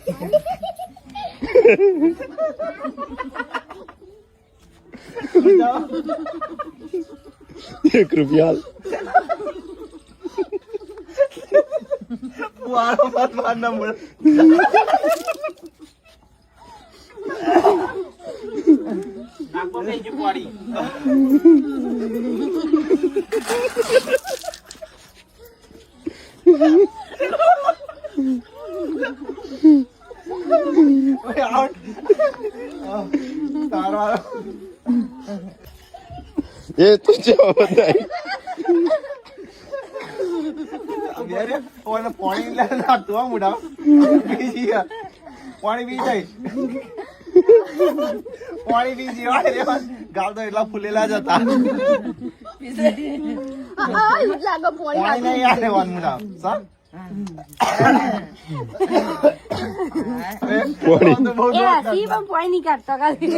₹1 વાળો મત માર ના મળે નાખો બેજી પાડી ઓય આઉટ તારા એ તો જવાબ થાય અરે ઓને પાણી લે નાખતો મુડા બીજી પાણી પી જાય પાણી પી જીવા રે ગાલ તો એટલા ફૂલેલા જ હતા પાણી નહીં યાર લેવાનું મુડા સર પાણી નહીં કાઢતો ખાલી